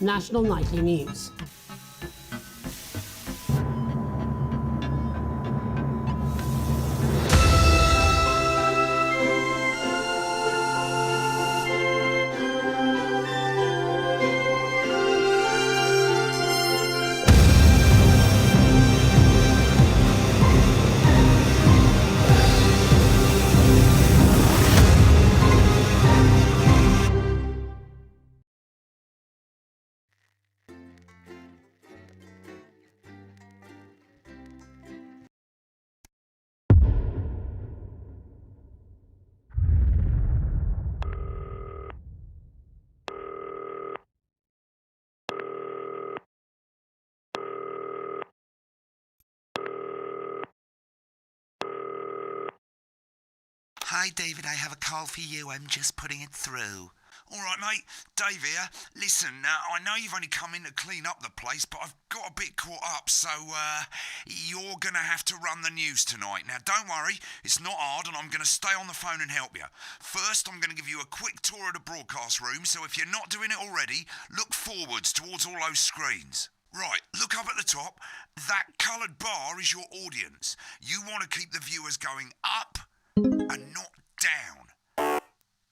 National Nightly News. Hi, David, I have a call for you. I'm just putting it through. All right, mate. Dave here. Listen, I know you've only come in to clean up the place, but I've got a bit caught up, so you're going to have to run the news tonight. Now, don't worry. It's not hard, and I'm going to stay on the phone and help you. First, I'm going to give you a quick tour of the broadcast room, so if you're not doing it already, look forwards towards all those screens. Right, look up at the top. That coloured bar is your audience. You want to keep the viewers going up and not down.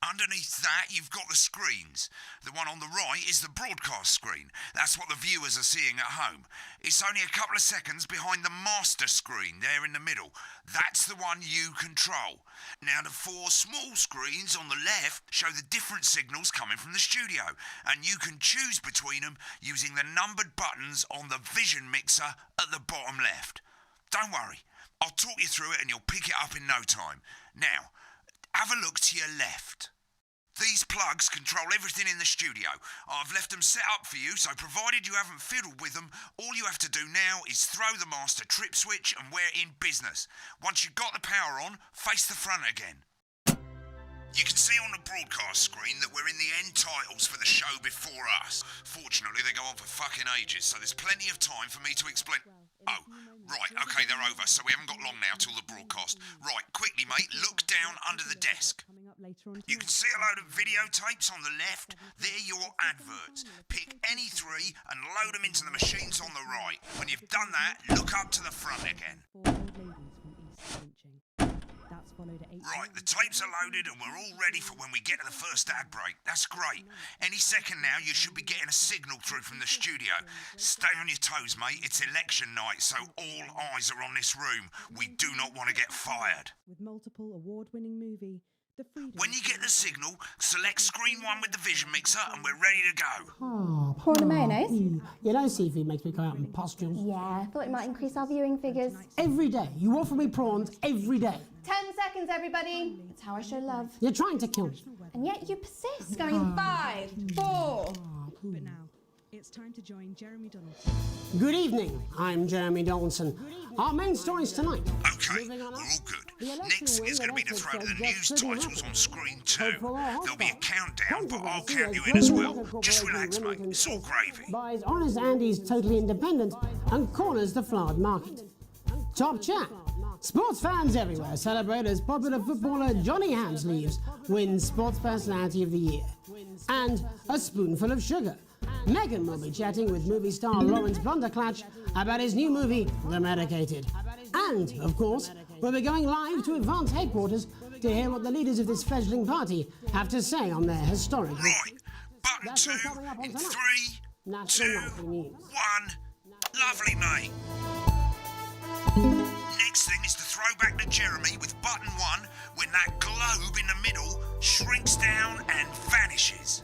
Underneath that, you've got the screens. The one on the right is the broadcast screen. That's what the viewers are seeing at home. It's only a couple of seconds behind the master screen there in the middle. That's the one you control. Now, the four small screens on the left show the different signals coming from the studio, and you can choose between them using the numbered buttons on the vision mixer at the bottom left. Don't worry. I'll talk you through it and you'll pick it up in no time. Now, have a look to your left. These plugs control everything in the studio. I've left them set up for you, so provided you haven't fiddled with them, all you have to do now is throw the master trip switch and we're in business. Once you've got the power on, face the front again. You can see on the broadcast screen that we're in the end titles for the show before us. Fortunately, they go on for fucking ages, so there's plenty of time for me to explain... Oh, right, okay, they're over, so we haven't got long now till the broadcast. Right, quickly, mate, look down under the desk. You can see a load of videotapes on the left. They're your adverts. Pick any three and load them into the machines on the right. When you've done that, look up to the front again. Right, the tapes are loaded and we're all ready for when we get to the first ad break. That's great. Any second now, you should be getting a signal through from the studio. Stay on your toes, mate. It's election night, so all eyes are on this room. We do not want to get fired. With multiple award-winning movie, When you get the signal, select screen 1 with the vision mixer and we're ready to go. Oh, Prawn and mayonnaise? You know seafood makes me go out in pustules. Yeah, I thought it might increase our viewing figures. Every day. You offer me prawns every day. 10 seconds, everybody. That's how I show love. You're trying to kill me. And yet you persist. Going in 5, 4. But now, it's time to join Jeremy Donaldson. Good evening, I'm Jeremy Donaldson. Our main stories tonight. Okay, we're all good. Next is going to be the throw to the news titles on screen 2. There'll be a countdown, but I'll count you in as well. Just relax, mate. It's all gravy. Buys Honest Andy's Totally Independent and corners the flowered market. Top chat. Sports fans everywhere celebrate as popular footballer Johnny Hamsleeves wins Sports Personality of the Year. And a spoonful of sugar. Meghan will be chatting with movie star Lawrence Blunderclatch about his new movie, The Medicated. And, of course, we'll be going live to Advance headquarters to hear what the leaders of this fledgling party have to say on their historic... Right, button 2 in 3, 2, 1. Lovely, mate. Next thing is to throw back to Jeremy with button 1 when that globe in the middle shrinks down and vanishes.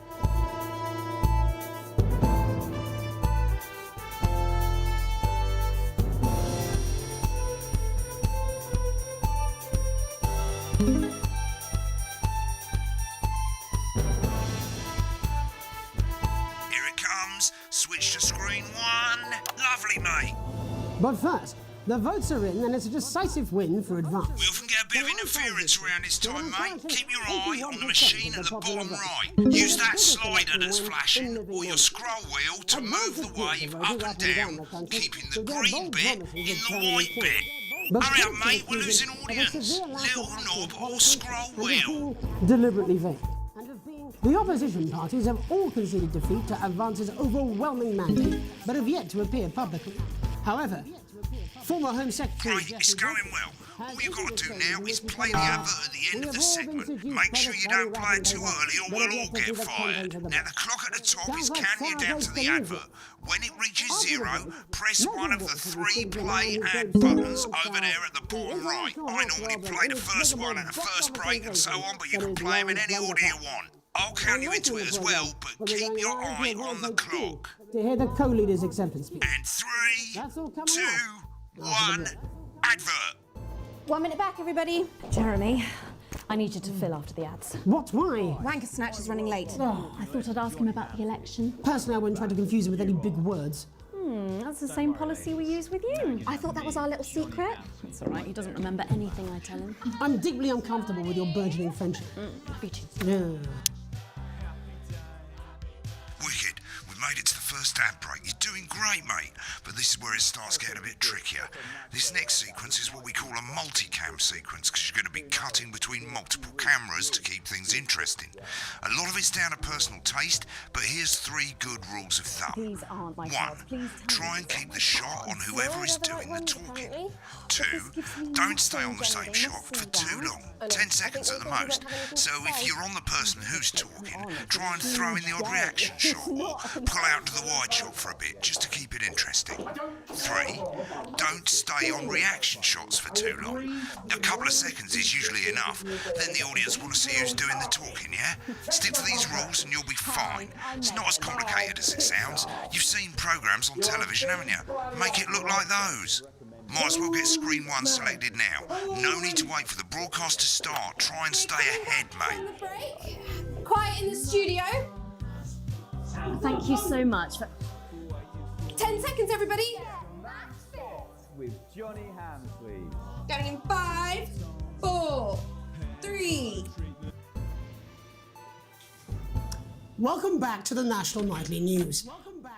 Here it comes. Switch to screen 1. Lovely, mate. But first, the votes are in and it's a decisive win for Advance. We often get a bit of interference around this time, mate. Keep your eye on the machine at the bottom right. Use that slider that's flashing or your scroll wheel to move the wave up and down, keeping the green bit in the white bit. Hurry up, mate, we're losing audience. Little knob or scroll wheel. Deliberately vague. The opposition parties have all conceded defeat to Advance's overwhelming mandate, but have yet to appear publicly. However, former Home Secretary... Right, it's going well. All you've got to do now is play the advert at the end of the segment. Make sure you don't play it too early or we'll all get fired. Now, the clock at the top is counting you down to the advert. When it reaches 0, press one of the 3 play ad buttons over there at the bottom right. I normally play the first one at the first break and so on, but you can play them in any order you want. I'll count you into it as well, but keep your eye on the clock. To hear the co-leader's acceptance speech. And 3, 2, 1, advert. 1 minute back, everybody. Jeremy, I need you to fill after the ads. What? Why? Wanker Snatch is running late. I thought I'd ask him about the election. Personally, I wouldn't try to confuse him with any big words. That's the same policy we use with you. I thought that was our little secret. It's all right, he doesn't remember anything I tell him. I'm deeply uncomfortable with your burgeoning friendship. Me too. Yeah. Wicked, we've made it to the first ad break. You're doing great, mate. But this is where it starts getting a bit trickier. This next sequence is what we call a multicam sequence, because you're going to be cutting between multiple cameras to keep things interesting. A lot of it's down to personal taste, but here's 3 good rules of thumb. These aren't my 1, cards. Please try and keep the shot on whoever is doing the talking. 2, don't stay on the same shot for too long, 10 seconds at the most. So if you're on the person who's talking, try and throw in the odd reaction shot or pull out to the wide shot for a bit just to keep it interesting. 3, don't stay on reaction shots for too long. A couple of seconds is usually enough. Then the audience want to see who's doing the talking, yeah? Stick to these rules and you'll be fine. It's not as complicated as it sounds. You've seen programmes on television, haven't you? Make it look like those. Might as well get screen 1 selected now. No need to wait for the broadcast to start. Try and stay ahead, mate. Break. Quiet in the studio. Thank you so much for... 10 seconds, everybody. With Johnny Hamsleeve. Going in 5, 4, 3. Welcome back to the National Nightly News.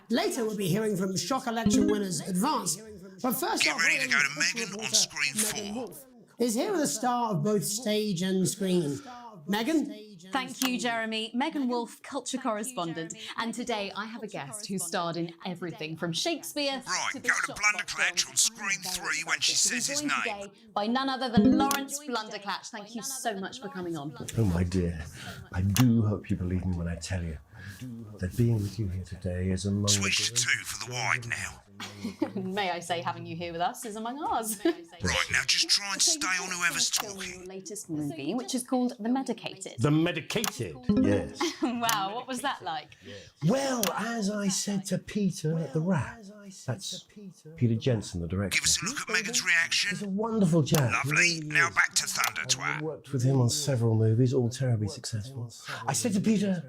Later, we'll be hearing from shock election winners Advance. But first, Get ready to go to Megan on screen 4. Is here with a star of both stage and screen. Megan? Thank you, Jeremy. Megan Wolfe, culture correspondent. And today I have a guest who starred in everything from Shakespeare Right, to go to Blunderclatch on screen 3 when she says his joined name. today by none other than Lawrence Blunderclatch. Thank you so much for coming on. Oh, my dear, I do hope you believe me when I tell you that being with you here today is among Switch to the... 2 for the wide now. May I say having you here with us is among ours. Right, now just try and stay on whoever's Your talking. latest movie, which is called The Medicated. The medicated, yes. Wow, what was that like? Well, as I said to Peter at the Rat, that's Peter Jensen, the director. Give us a look at Megan's He's a reaction. wonderful chap. Lovely. Really Now is. back to Thunder I've Twat. worked with him on several movies, all terribly successful. I said to Peter,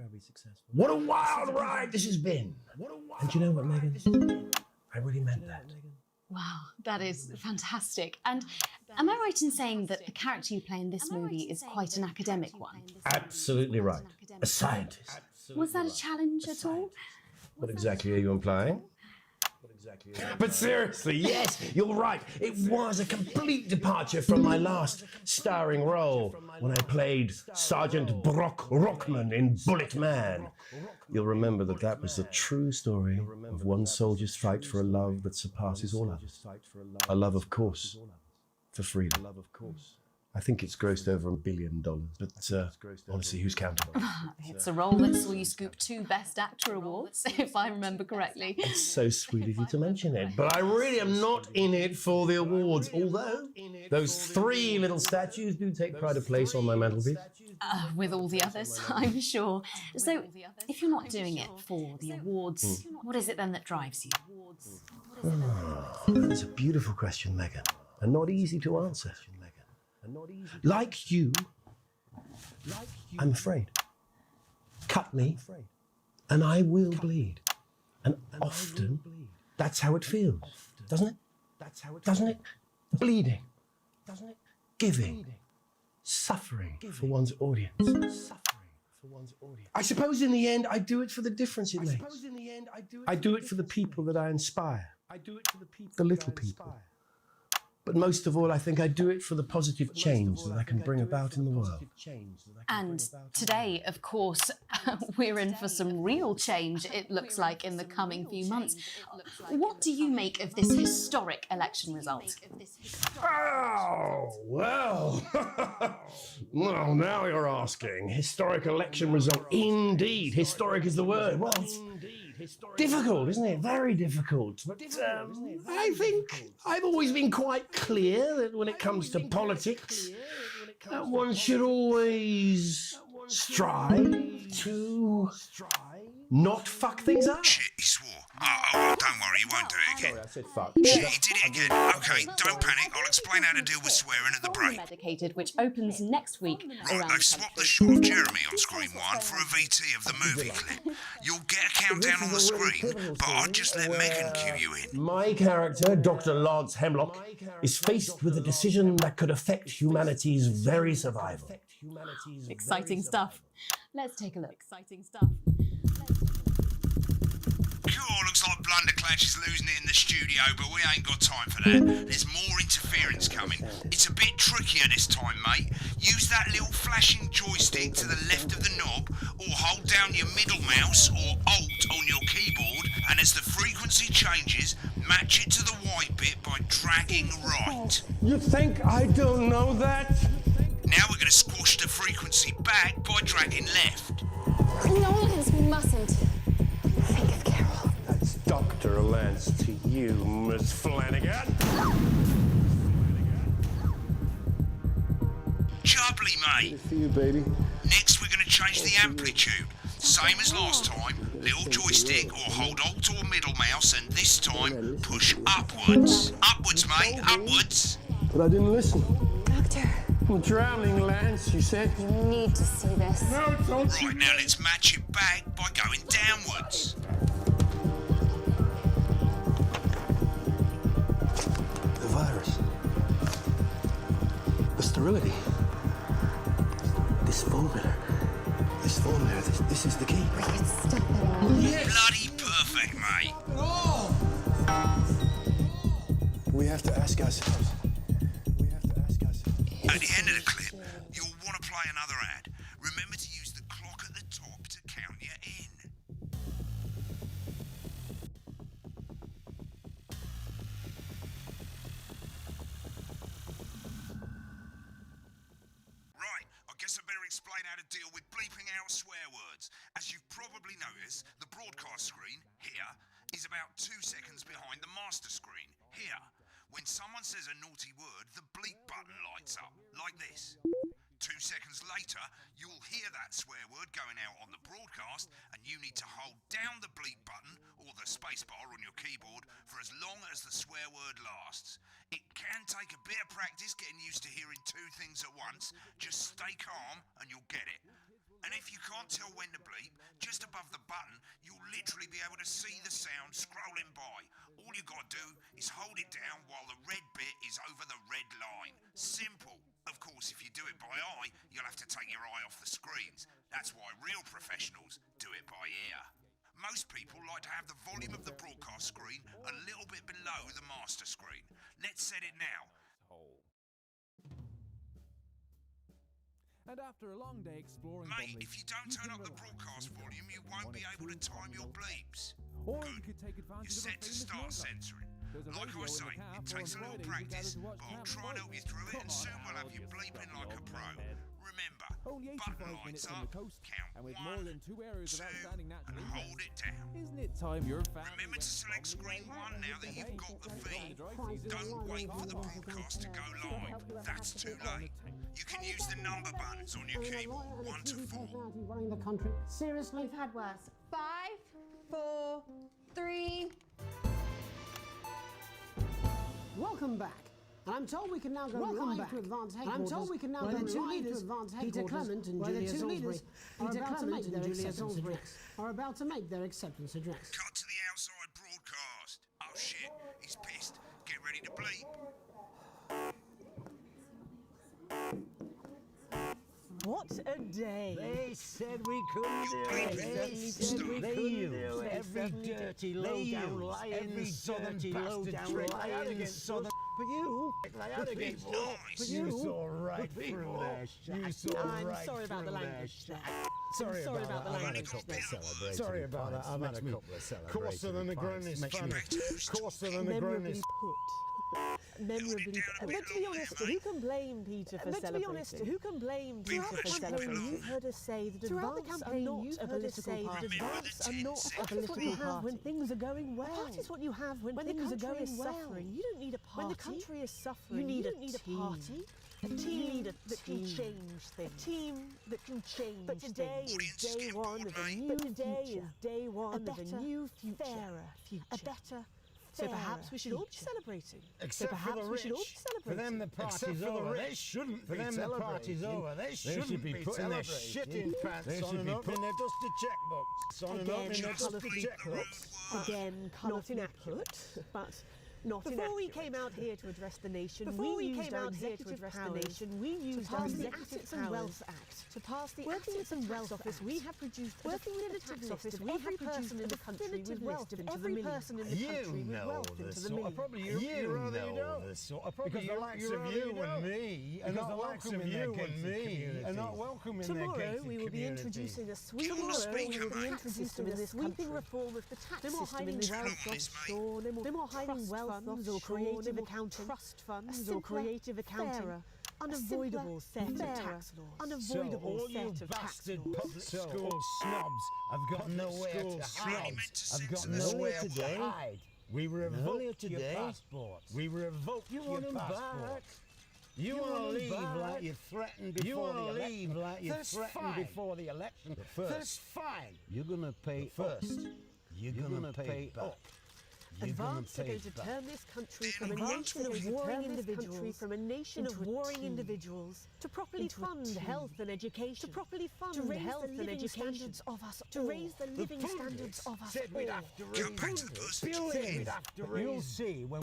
what a wild ride this has been. And do you know what, Megan? I really meant that. Wow, that is fantastic. And am I right in saying that the character you play in this movie is quite an academic one? Absolutely right. A scientist. Was that a challenge at all? What exactly are you implying? But seriously, yes, you're right. It was a complete departure from my last starring role when I played Sergeant Brock Rockman in Bullet Man. You'll remember that that was the true story of one soldier's fight for a love that surpasses all others. A love, of course, for freedom. I think it's grossed over $1 billion, but honestly, who's counting? It's a role that saw you scoop 2 Best Actor awards, if I remember correctly. It's so sweet of you to mention it, but I really am not in it for the awards, although those 3 little statues do take pride of place on my mantelpiece. With all the others, I'm sure. So, if you're not doing it for the awards, what is it then that drives you? That's a beautiful question, Megan, and not easy to answer. Like you, I'm afraid. Cut me, and I will bleed. And often, that's how it feels, doesn't it? Doesn't it? Bleeding, giving, suffering for one's audience. I suppose in the end, I do it for the difference it makes. I do it for the people that I inspire. The little people. But most of all, I think I do it for the positive change that I can bring about in the world. And today, of course, we're in for some real change, it looks like, in the coming few months. What do you make of this historic election result? Oh, well. Well, now you're asking. Historic election result. Indeed, historic is the word. Well, it's difficult, isn't it? Very difficult. But I think I've always been quite clear that when it comes to politics, one should always strive to not fuck things up. Shit, he swore. Oh, don't worry, he won't do it again. Sorry, I said fuck. Shit, he did it again. Okay, don't panic. I'll explain how to deal with swearing at the break. Medicated, which opens next week. Right, around they've swapped the shot of Jeremy on screen 1 for a VT of the movie clip. You'll get a countdown on the screen, but I'll just let Megan cue you in. My character, Dr. Lance Hemlock, is faced with a decision that could affect humanity's very survival. Exciting stuff. Let's take a look. Exciting stuff. Cool, looks like Blunderclash is losing it in the studio, but we ain't got time for that. There's more interference coming. It's a bit trickier this time, mate. Use that little flashing joystick to the left of the knob, or hold down your middle mouse or Alt on your keyboard, and as the frequency changes, match it to the white bit by dragging right. You think I don't know that? Now we're going to squash the frequency back by dragging left. Nolans mustn't think of Carol. That's Dr. Lance to you, Miss Flanagan. Jubbly, mate. Good for you, baby. Next, we're going to change the amplitude. Same as last time, little joystick or hold Alt or middle mouse, and this time, push upwards. Upwards, mate, upwards. But I didn't listen. Doctor, I'm drowning, Lance, you said. you need to see this. No, don't you. Right, now let's match it back by going downwards. The virus. The sterility. This formula. This is the key. Stop it all. Bloody perfect, mate. We have to ask ourselves. At the end of the clip, you'll want to play another ad. Remember to use the clock at the top to count you in. Right, I guess I better explain how to deal with bleeping out swear words. As you've probably noticed, the broadcast screen, here, is about 2 seconds behind the master screen, here. When someone says a naughty word, the bleep button lights up, like this. 2 seconds later, you'll hear that swear word going out on the broadcast, and you need to hold down the bleep button, or the spacebar on your keyboard, for as long as the swear word lasts. It can take a bit of practice getting used to hearing 2 things at once. Just stay calm, and you'll get it. And if you can't tell when to bleep, just above the button, you'll literally be able to see the sound scrolling by. All you gotta do is hold it down while the red bit is over the red line. Simple. Of course, if you do it by eye, you'll have to take your eye off the screens. That's why real professionals do it by ear. Most people like to have the volume of the broadcast screen a little bit below the master screen. Let's set it now. And after a long day exploring, Mate, if you don't turn up the broadcast volume, you won't be able to time your bleeps. or Good. you could take advantage You're of a set to famous start yoga. censoring. There's a Like I radio in say, the car it for takes a little Friday, practice, decided to watch but I'll Camp try and help you through it, and soon we'll have you bleeping like a pro. Remember, Only button 85 lights minutes on up, the coast, count and with 1, more than 2 areas 2, of outstanding and natural hold it down. Isn't it time your family Remember to select screen 1 now that you've got the feed. Don't wait for the broadcast to go live. That's too late. You can use the number buttons on your keyboard, 1 to 4. Running the country. Seriously? We've had worse. 5, 4, 3. Welcome back. And I'm told we can now go live to advance headquarters. I'm told we can now go live to advance headquarters. Peter Clement and Julia Salisbury are about to make their acceptance address. Cut to the outside broadcast. Oh shit, he's pissed. Get ready to bleep. What a day! They said we couldn't do bleeping. it. They said we couldn't do it. Every dirty low-down lying southern bastard low-down lying southern... But you. They had a people. You saw right through their shack. I'm sorry about the language there. Sorry about the I've had a language couple there. of celebrating Sorry about that. I've had a couple of celebrating coarser than the Negronis funny. Coarser than the Negronis. Memorably put. But to be honest, who can blame Peter for celebrating? You've heard us say that advance are not a political party. Advance are not a political party. When things are going well. A party is what you have when things are going well. You don't need a party. When the country is suffering, you don't need a party. A team that can change things. A team that can change. But today is day one of a new future. Fairer future. A better. So perhaps we should all be celebrating. Except for the rich. For them the party's over. They shouldn't be celebrating. They should be putting their shitting pants on and opening their dusty checkbooks. On and opening their dusty checkbooks. Again, not inaccurate, but not before we came out here to address the nation, we used our executive powers to pass the Assets and Wealth Act. To pass the Assets and Wealth Office, we have produced working within the tax office, we have person in the country with wealth into the millions. You know this sort of probably you know this sort of probably because the likes of you and me are not welcome in their gated community. Are not welcome in their gated community. Tomorrow we will be introducing a sweeping reform of the tax system in the wealth offshore. No more hiding wealth funds or creative accounting, trust funds or creative accounting, unavoidable set of tax laws. Unavoidable set of tax laws. Public school snobs have got nowhere to hide. I've got nowhere to hide. We revoke your passports. We revoke your passports. You want to leave like you threatened before the election. That's fine. You're going to pay first. You're going to pay back. Advance are going to turn this country from a nation of warring individuals to properly fund health and education, to properly fund health and education of us all, to raise the living standards of us all. You'll see when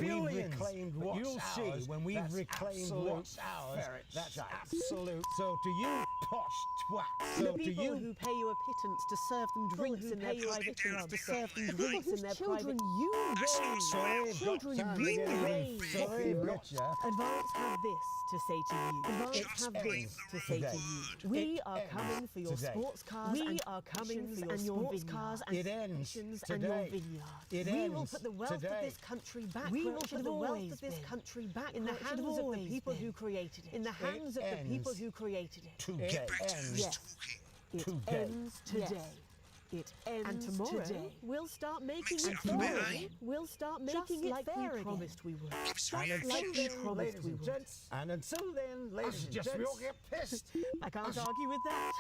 we've reclaimed what's ours. That's absolute. So to you posh twats, the people who pay you a pittance to serve them drinks in their private clubs, to serve them drinks in their private. Children you raise. Advance have this to say to you. Advance have this to say to you. We are coming for your sports cars and your vineyards. We will put the wealth of this country back. We will put the wealth of this country back in the hands of the people who created it. In the hands of the people who created it. Today. Yes. It ends today. It ends and tomorrow today. We'll start making it fair. We'll start making it fair we promised we would. And until then, ladies and gents, we all get pissed. I can't argue with that.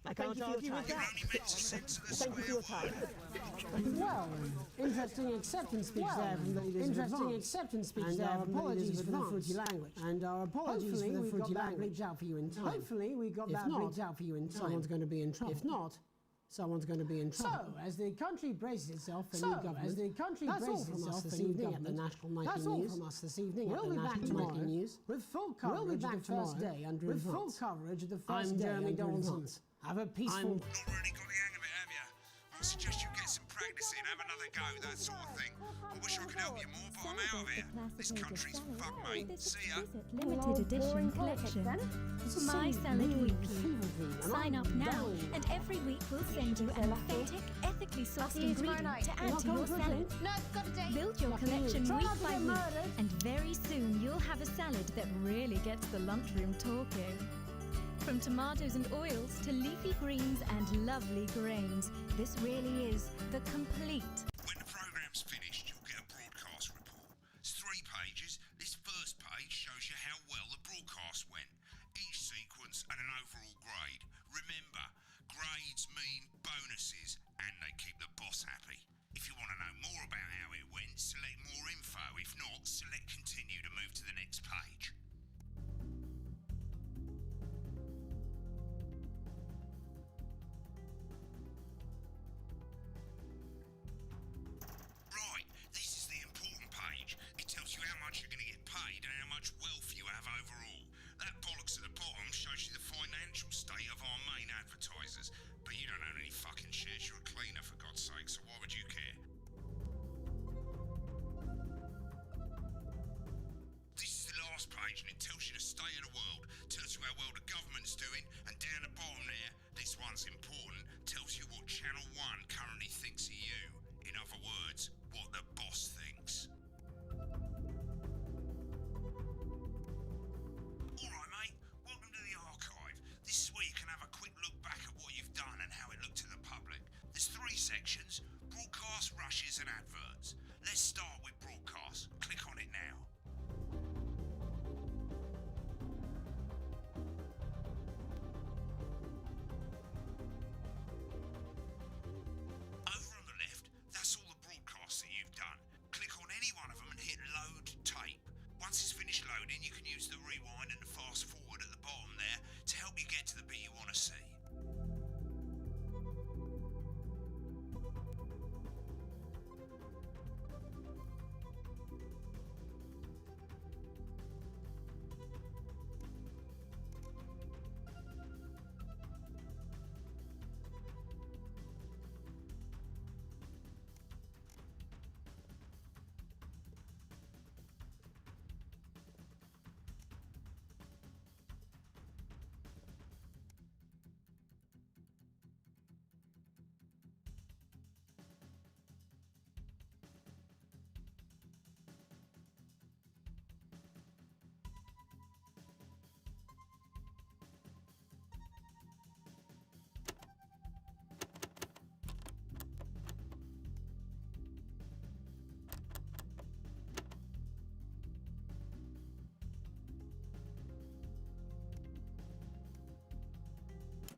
I can't argue with that. Thank you for your time. Well, interesting acceptance speech there from the leaders. Interesting acceptance speech there. And our apologies for the fruity language. And our apologies for the fruity language. Bleeped out for you in time. Hopefully we got that bleeped out for you in time. Someone's going to be in trouble. If not, someone's going to be in trouble. So, as the country braces itself for new government, as the country braces itself for new government, at the National Nightly News. That's all from us this evening. We'll be back tomorrow with full coverage of the first day under Advance. With full coverage of the first day under Advance. Have a peaceful. Not really got the hang of it, have you? I suggest you get some practice in, have another go, that sort of thing. I wish I could help you more, but I'm out of here. This country's fucked, mate. See ya. Limited edition collection. My Salad Weekly. Sign up now, and every week we'll send you an authentic, ethically sourced ingredient to add to your salad. No, got a date. Build your collection week by week, and very soon you'll have a salad that really gets the lunchroom talking. From tomatoes and oils to leafy greens and lovely grains, this really is the complete. When the programme's finished, you'll get a broadcast report. It's 3 pages. This first page shows you how well the broadcast went. Each sequence and an overall grade. Remember, grades mean bonuses, and they keep the boss happy. If you want to know more about how it went, select more info. If not, select continue to move to the next page.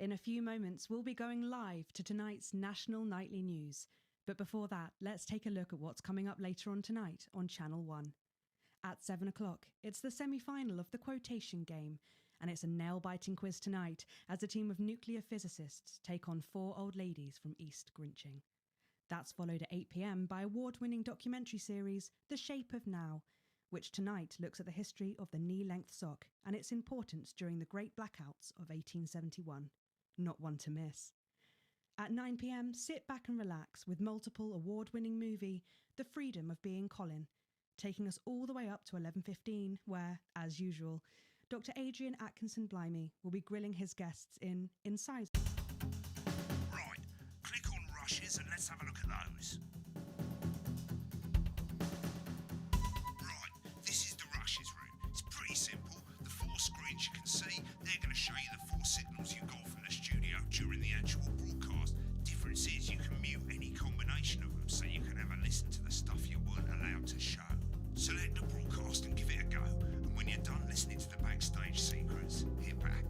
In a few moments, we'll be going live to tonight's national nightly news. But before that, let's take a look at what's coming up later on tonight on Channel 1. At 7 o'clock, it's the semi-final of the quotation game, and it's a nail-biting quiz tonight as a team of nuclear physicists take on 4 old ladies from East Grinching. That's followed at 8 p.m. by award-winning documentary series The Shape of Now, which tonight looks at the history of the knee-length sock and its importance during the Great Blackouts of 1871. Not one to miss. At 9 p.m, sit back and relax with multiple award-winning movie The Freedom of Being Colin, taking us all the way up to 11:15, where, as usual, Dr. Adrian Atkinson-Blimey will be grilling his guests in Inside. Right, click on rushes and let's have a look at those. Right, this is the rushes room. It's pretty simple. The 4 screens you can see, they're going to show you the 4 signals you got from the studio during the actual broadcast. Difference is you can mute any combination of them, so you can have a listen to the stuff you weren't allowed to show. Select the broadcast and give it a go, and when you're done listening to the backstage secrets, hit back.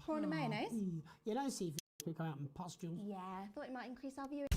Prawn and mayonnaise? You know, seafood we come out in pustules. Yeah, I thought it might increase our viewing.